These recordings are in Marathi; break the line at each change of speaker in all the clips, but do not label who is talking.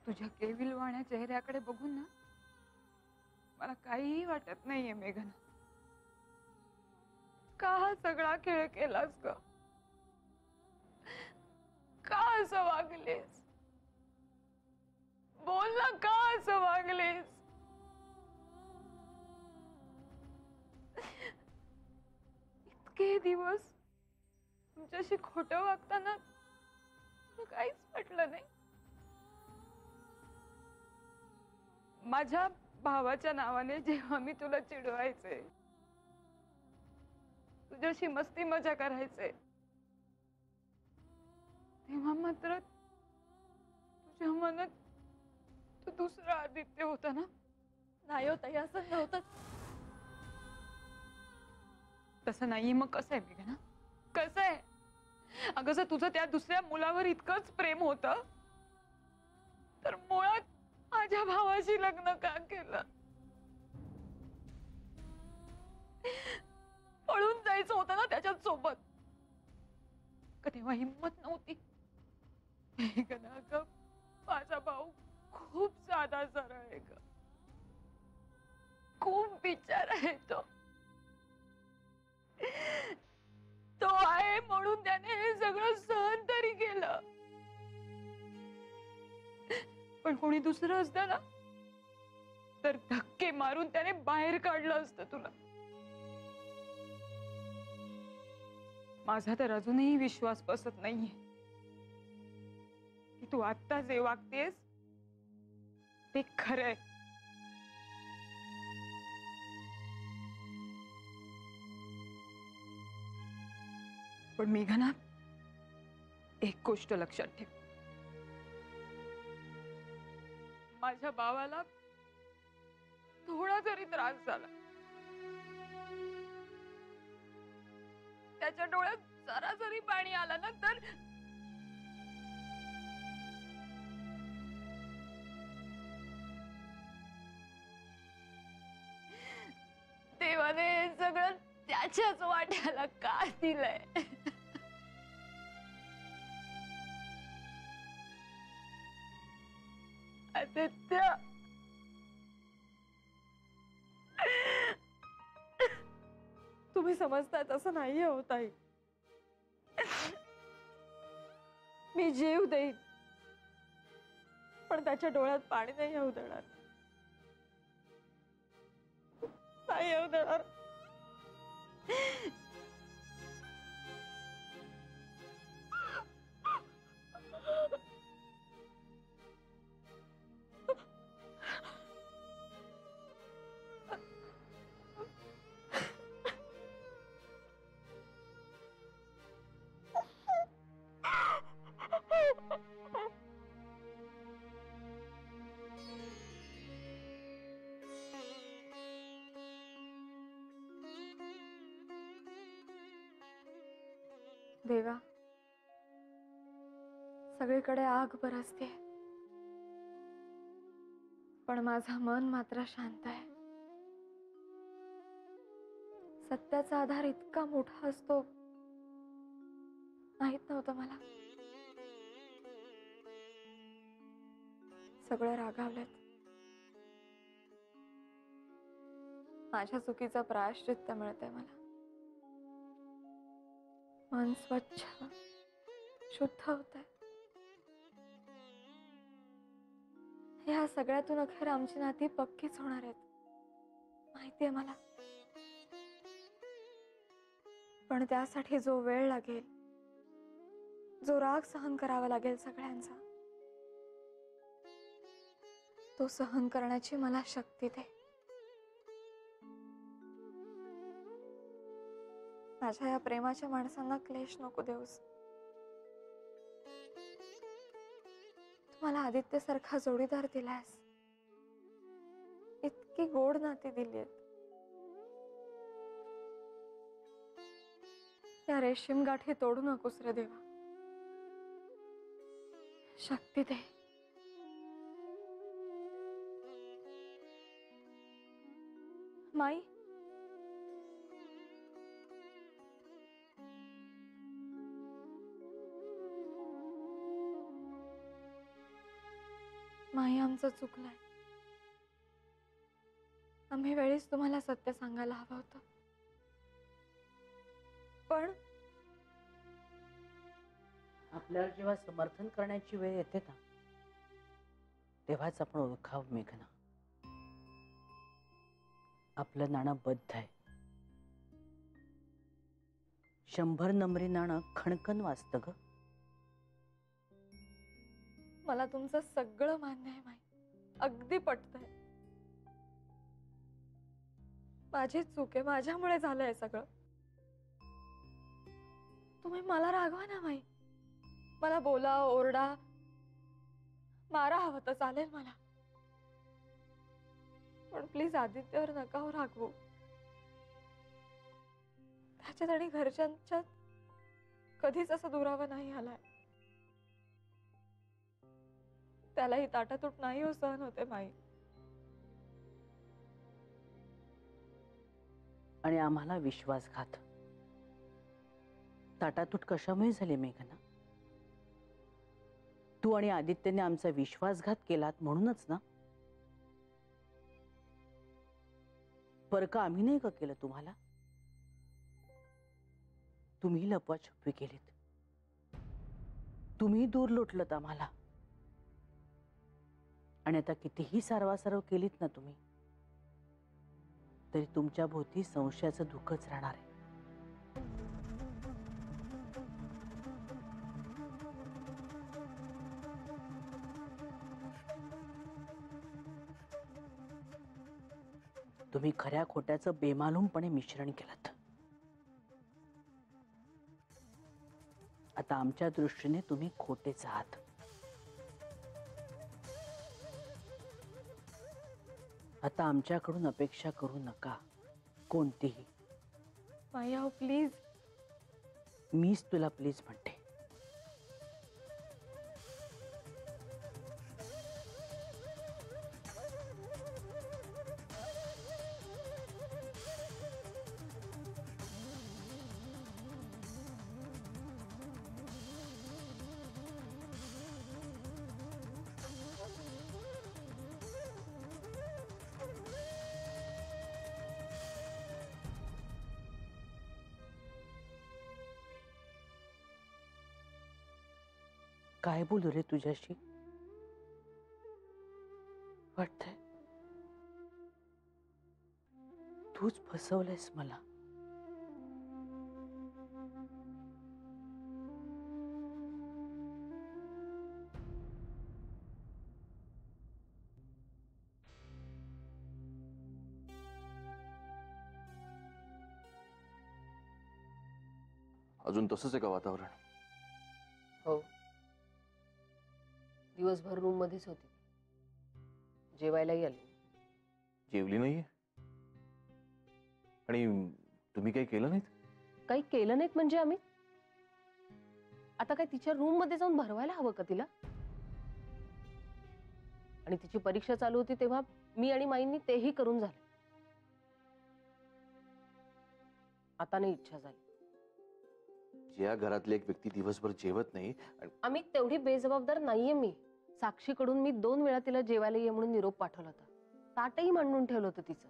तुझ्या केविलवाण्या चेहऱ्याकडे बघून ना मला काहीही वाटत नाहीये मेघना. का हा सगळा खेळ केलास ग? का असं वागलीस? बोल ना, का असं वागलीस? इतके दिवस तुमच्याशी खोटं वागताना तुला काहीच पटलं नाही. माझ्या भावाच्या नावाने जेव्हा मी तुला चिडवायचे, तुझ्याशी मस्ती मजा करायचे, तेव्हा मात्र तुझ्या मनात तो दुसरा आदित्य होता ना?
नाही होत ताई, असं नव्हतं.
तसं नाही. मग कसं आहे मेघना? कसं आहे? अगं जर तुझं त्या दुसऱ्या मुलावर इतकंच प्रेम होतं तर मुळात माझ्या भावाशी लग्न का केलं? पळून जायचं होतं ना त्याच्याच सोबत. का तेव्हा हिंमत नव्हती? मेघना ग, माझा भाऊ खूप साधा सरळ आहे ग. खूप बिचारा आहे तो. तो आहे म्हणून त्याने हे सगळं सहन तरी केलं. पण कोणी दुसरं असतं ना तर धक्के मारून त्याने बाहेर काढलं असतं तुला. माझा तर अजूनही विश्वास बसत नाहीये की तू आत्ता जे वागतेस ते खरंय. पण मेघना, एक गोष्ट लक्षात ठेव. माझ्या भावाला थोडा जरी त्रास झाला, त्याच्या डोळ्यात जरा जरी पाणी आलं ना तर देवाने हे सगळं त्याच्याच वाट्याला का दिलंय? आदित्य,
तुम्ही समजताय तसं नाहीये हो ताई. मी जीव देईन पण त्याच्या डोळ्यात पाणी नाही येऊ देणार. नाही येऊ देणार.
देवा, सगळीकडे आग बरसते पण माझं मन मात्र शांत आहे. सत्याचा आधार इतका मोठा असतो माहित नव्हतं मला. सगळे रागावलेत. माझ्या चुकीचं प्रायश्चित्त मिळतंय मला. मन स्वच्छ शुद्ध होतंय. ह्या सगळ्यातून अखेर आमची नाती पक्कीच होणार आहेत माहितीये मला. पण त्यासाठी जो वेळ लागेल, जो राग सहन करावा लागेल सगळ्यांचा, तो सहन करण्याची मला शक्ती दे. माझ्या या प्रेमाच्या माणसांना क्लेश नको देऊस. मला आदित्य सारखा जोडीदार दिलास, इतकी गोड नाती दिलीत. या रेशीम गाठी तोडू नकोस रे देवा. शक्ती दे. माई, माई, आमचं चुकलंय. आम्ही वेळीच तुम्हाला सत्य सांगायला हवं होतं. पण
आपल्याला जेव्हा समर्थन करण्याची वेळ येते ना, तेव्हाच आपण ओळखावं मेघना, आपलं नाणं बद्ध आहे. 100 नंबरी नाणं खणखण वाजतं ग.
मला तुमचं सगळं मान्य आहे माई, अगदी पटतंय. माझी चूक आहे, माझ्यामुळे झालंय सगळं. तुम्ही मला रागवा ना माई, मला बोला, ओरडा, मारा हवं तर चालेल मला, पण प्लीज आदित्यवर नका हो रागवू. त्याच्यात आणि घरच्यांच्यात कधीच असं दुरावा नाही आलाय. त्यालाही ताटातूट नाही हो सहन होते माई.
आणि आम्हाला विश्वासघात ताटातूट कशामुळे झाले मेघना? तू आणि आदित्यने आमचा विश्वासघात केलात म्हणूनच ना? परक आम्ही नाही का केलं तुम्हाला? तुम्ही लपवाछपवी केलीत, तुम्ही दूर लोटलत आम्हाला. आणि आता कितीही सारवासारव केलीत ना तुम्ही, तरी तुमच्या भोवती संशयाचं धुकच राहणार आहे. तुम्ही खऱ्या खोट्याचं बेमालूमपणे मिश्रण केलं. आता आमच्या दृष्टीने तुम्ही खोटेच आहात. आता आमच्याकडून अपेक्षा करू नका कोणतीही.
माई अहो प्लीज.
मीच तुला प्लीज म्हणते. काय बोलू रे तुझ्याशी? वाटतंय तूच फसवलंयस मला.
अजून तसंच आहे का वातावरण?
हो, दिवसभर रूम मध्येच होती, जेवायलाही आली.
जेवली नाहीये? आणि तुम्ही काही केलं नाहीत?
काही केलं नाहीत म्हणजे आम्ही आता काय तिच्या रूम मध्ये जाऊन भरवायला हवं का तिला? आणि तिची परीक्षा चालू होती तेव्हा मी आणि माईंनी तेही करून झाले. आता नाही इच्छा झाली.
ज्या घरातली एक व्यक्ती दिवसभर जेवत नाही आणि
आम्ही तेवढी बेजबाबदार नाहीये. मी साक्षीकडून मी 2 वेळा तिला जेवायला ये म्हणून निरोप पाठवला होता. ताटही मांडून ठेवलं होतं तिचं.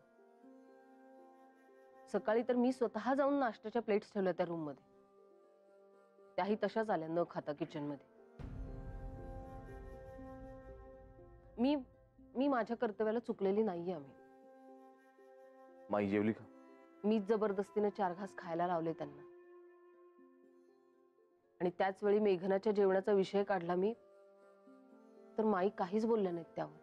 सकाळी तर मी स्वतः जाऊन नाश्त्याच्या प्लेट्स ठेवल्या त्या रूम मध्ये. त्याही तशाच आल्या न खाता किचन मध्ये. मी माझ्या कर्तव्याला चुकलेली नाहीये. आम्ही
माई जेवली का?
मीच जबरदस्तीने 4 घास खायला लावले त्यांना. आणि त्याच वेळी मेघनाच्या जेवणाचा विषय काढला मी तर माई काहीच बोलल्या नाहीत त्यावर.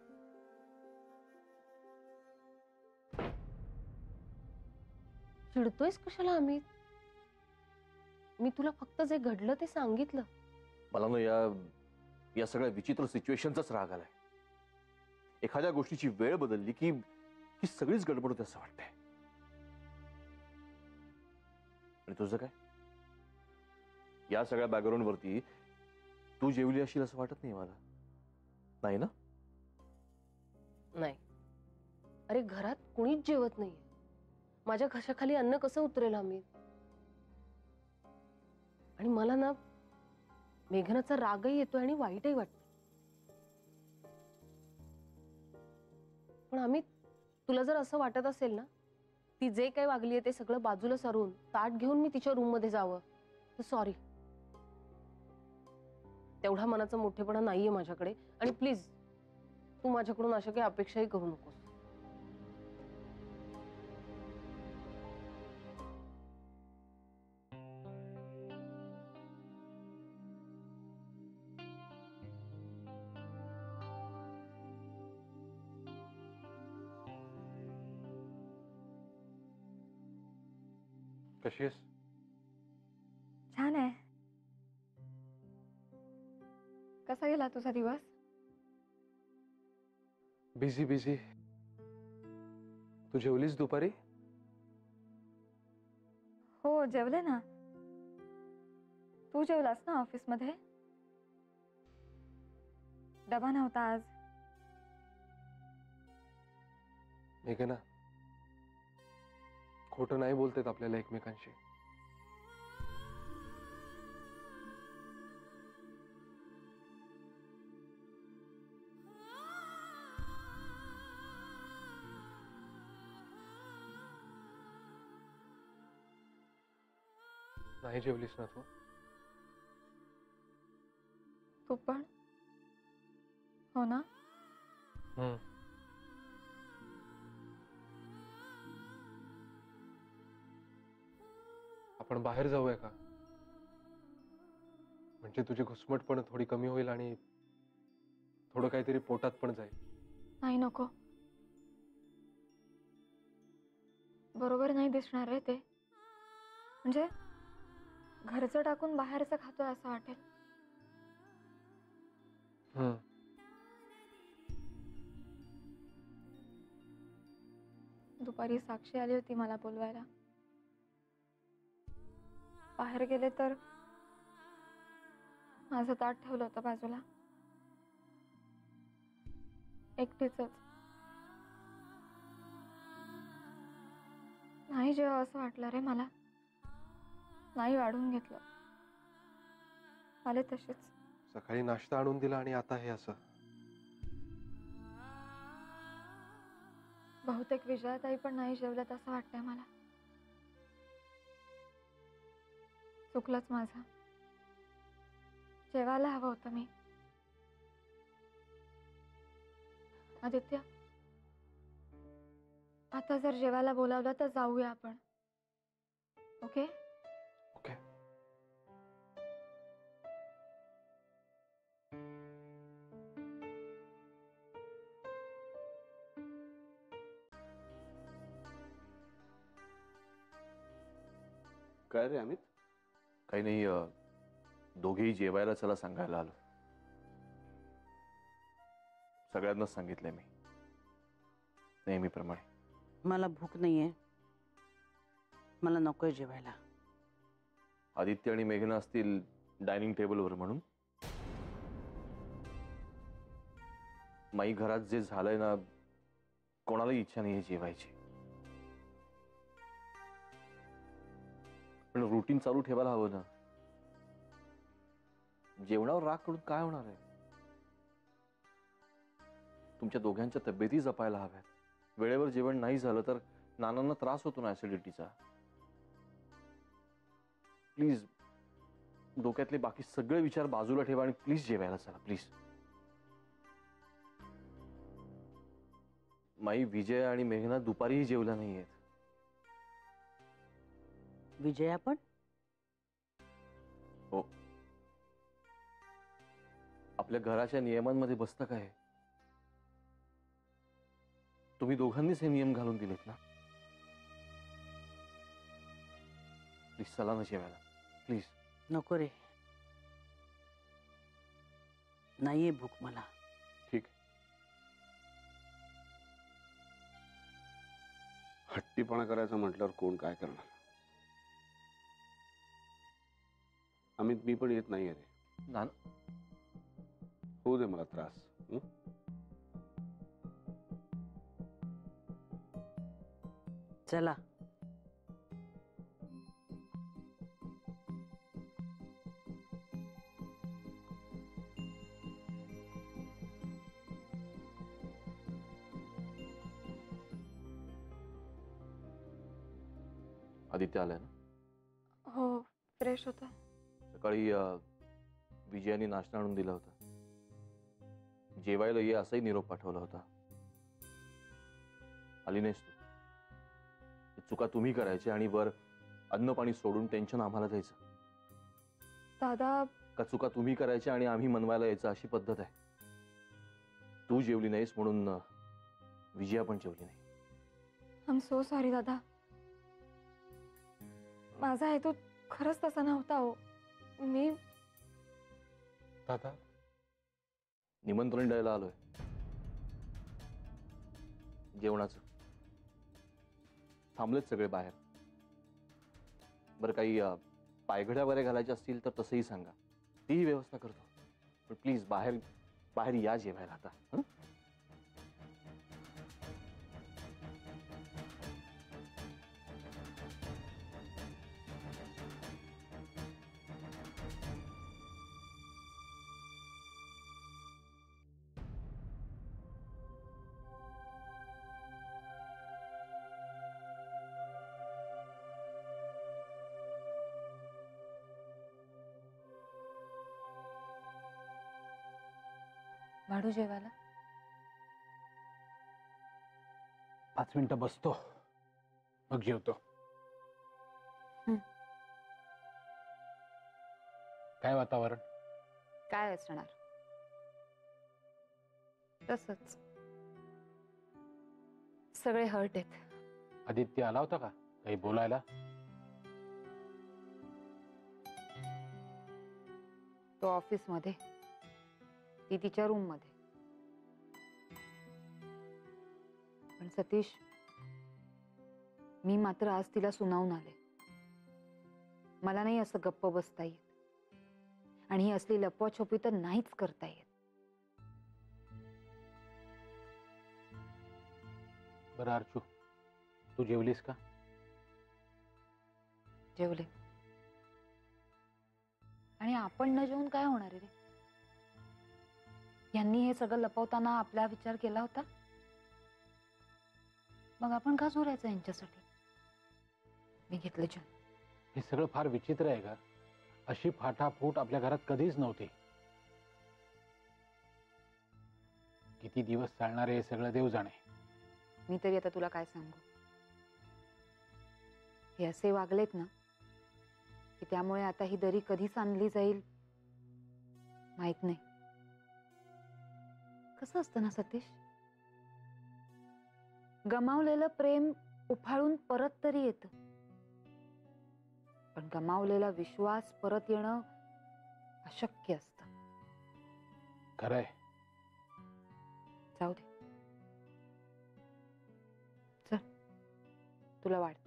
चिडतोयस कशाला आम्ही? मी तुला फक्त जे घडलं ते सांगितलं.
मला ना या सगळ्या विचित्र सिच्युएशनचाच राग आलाय. एखाद्या गोष्टीची वेळ बदलली की सगळीच गडबड होते असं वाटतंय. आणि तुझं काय? या सगळ्या बॅकग्राऊंड वरती तू जेवली असेल असं वाटत नाही मला. नाही ना?
नाही. अरे घरात कुणीच जेवत नाहीये. माझ्या घशाखाली अन्न कसं उतरेल आम्ही? आणि मला ना मेघनाचा रागही येतोय आणि वाईटही वाटतं. पण अमित, तुला जर असं वाटत असेल ना, ती जे काही वागली आहे ते सगळं बाजूला सारून ताट घेऊन मी तिच्या रूम मध्ये जावं, तर सॉरी, तेवढा मनाचा मोठेपणा नाहीये माझ्याकडे. आणि प्लीज तू माझ्याकडून अशा काही अपेक्षाही करू नकोस.
कशी आहेस?
छान आहे. कसा गेला तुझा दिवस?
Busy busy. तू जेवलीस दुपारी?
हो जेवले ना. तू जेवलास ना ऑफिसमध्ये? डबा नव्हता आज.
मेघना, खोटं नाही बोलतेत आपल्याला एकमेकांशी. नाही जेवलीस ना तू?
तू पण? हो ना.
आपण बाहेर जाऊया का? म्हणजे तुझी घुसमट पण थोडी कमी होईल आणि थोडं काहीतरी पोटात पण जाईल.
नाही नको. बरोबर नाही दिसणार रे ते. म्हणजे घरचं टाकून बाहेरचं खातोय असं वाटेल. दुपारी साक्षी आली होती मला बोलवायला. बाहेर गेले तर माझं ताट ठेवलं होतं बाजूला. एकटीच. नाही जेव्हा असं वाटलं रे मला. नाही वाढून घेतलं. आले तसेच.
सकाळी नाश्ता आणून दिला आणि आता हे असं.
बहुतेक विजयाताई पण नाही जेवल्यात असं वाटतंय मला. चुकलंच माझं. जेवायला हवं होतं मी. आदित्य, आता जर जेवायला बोलावलं तर जाऊया आपण. ओके?
ओके.
काय रे अमित? काही नाही, दोघेही जेवायला चला सांगायला आलो. सगळ्यांनाच सांगितलंय मी, नेहमीप्रमाणे.
मला भूक नाहीये. मला नकोय जेवायला.
आदित्य आणि मेघना असतील डायनिंग टेबलवर म्हणून. माई घरात जे झालंय ना, कोणालाही इच्छा नाहीये जेवायची. पण रुटीन चालू ठेवायला हवं ना. जेवणावर राग करून काय होणार आहे? तुमच्या दोघांच्या तब्येती जपायला हव्यात. वेळेवर जेवण नाही झालं तर नानांना त्रास होतो ना ऍसिडिटीचा. प्लीज डोक्यातले बाकी सगळे विचार बाजूला ठेवा आणि प्लीज जेवायला चला, प्लीज. माई, विजय आणि मेघना दुपारीही जेवल्या नाहीयेत.
विजया पण?
हो. आपल्या घराच्या नियमांमध्ये बसतं काय? तुम्ही दोघांनीच हे नियम घालून दिलेत ना. प्लीज चला ना जेवायला, प्लीज.
नको रे. नाहीये भूक मला.
ठीक.
हट्टीपणा करायचं म्हटल्यावर कोण काय करणार? अमित, मी पण येत नाहीये रे.
नाना,
होऊ दे मला त्रास.
चला.
आदित्य आलाय ना?
हो, फ्रेश होता.
सकाळी विजयाने नाश्ता आणून दिला होता. जेवायला ये असाही निरोप पाठवला होता. आली नाहीस तू. ही चुका तुम्ही करायच्या आणि वर अन्न पाणी सोडून टेन्शन आम्हाला द्यायचं.
दादा,
का चुका तुम्ही करायच्या आणि आम्ही मनवायला यायचं अशी पद्धत आहे? तू जेवली नाहीस म्हणून विजया पण जेवली नाही.
आय एम सो सॉरी दादा. माझा हेतू खरंच तसा नव्हता हो. मी
दादा,
निमंत्रण द्यायला आलोय जेवणाचं. थांबलेत सगळे बाहेर. बरं, काही पायघड्या वगैरे घालायच्या असतील तर तसंही सांगा, तीही व्यवस्था करतो. पण प्लीज बाहेर बाहेर या जेवायला आता. हं?
वाढू जेवायला?
5 मिनिटं बसतो, मग जेवतो. काय वातावरण?
काय असणार, तसंच. सगळे हर्ट आहेत.
आदित्य आला होता का काही बोलायला?
तो ऑफिस मध्ये, ती तिच्या रूम मध्ये. पण सतीश, मी मात्र आज तिला सुनावून आले. मला नाही असं गप्प बसता येत, आणि ही असली लपवाछपी तर नाहीच करता येत.
बरं अर्चू, तू जेवलीस का?
जेवले. आणि आपण न जेवून काय होणार आहे रे? यांनी हे सगळं लपवताना आपला विचार केला होता, मग आपण का झोरायचं यांच्यासाठी? मी घेतलं जेवण.
हे सगळं फार विचित्र आहे का? अशी फाटाफूट आपल्या घरात कधीच नव्हती. किती दिवस चालणार आहे हे सगळं देव जाणे.
मी तरी आता तुला काय सांगू? हे असे वागलेत ना की त्यामुळे आता ही दरी कधी सांधली जाईल माहित नाही. कसं असतं ना सतीश, गमावलेलं प्रेम उफाळून परत तरी येतं, पण गमावलेला विश्वास परत येणं अशक्य असतं.
खरंय.
जाऊ दे, चल तुला वाटते.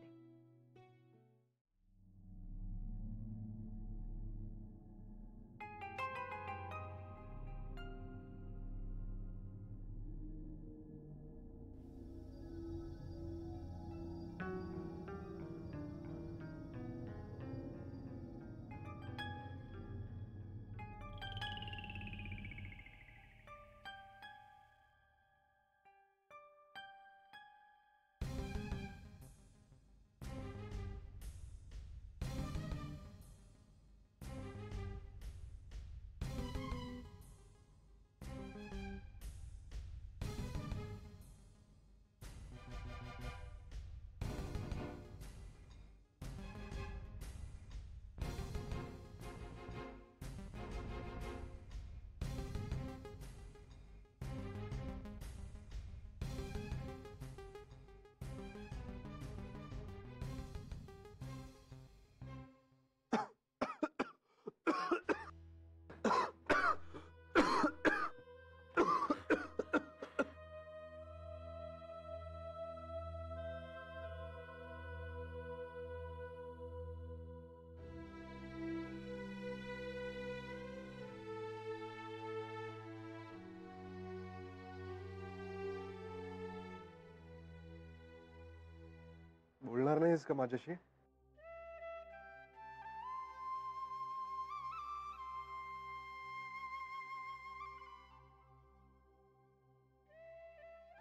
बोलणार नाहीस का माझ्याशी?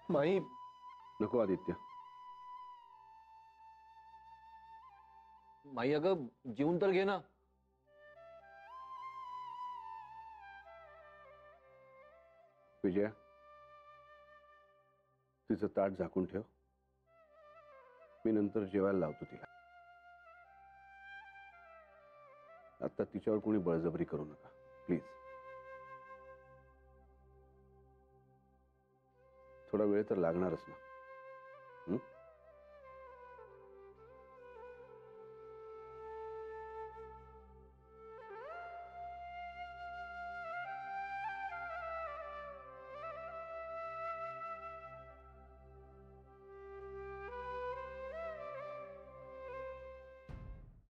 माई,
नको आदित्य.
माई अगं जेवून तर घे ना.
विजया, तिचं ताट झाकून ठेव. मी नंतर जेवायला लावतो तिला. आता तिच्यावर कोणी बळजबरी करू नका प्लीज. थोडा वेळ तर लागणारच ना.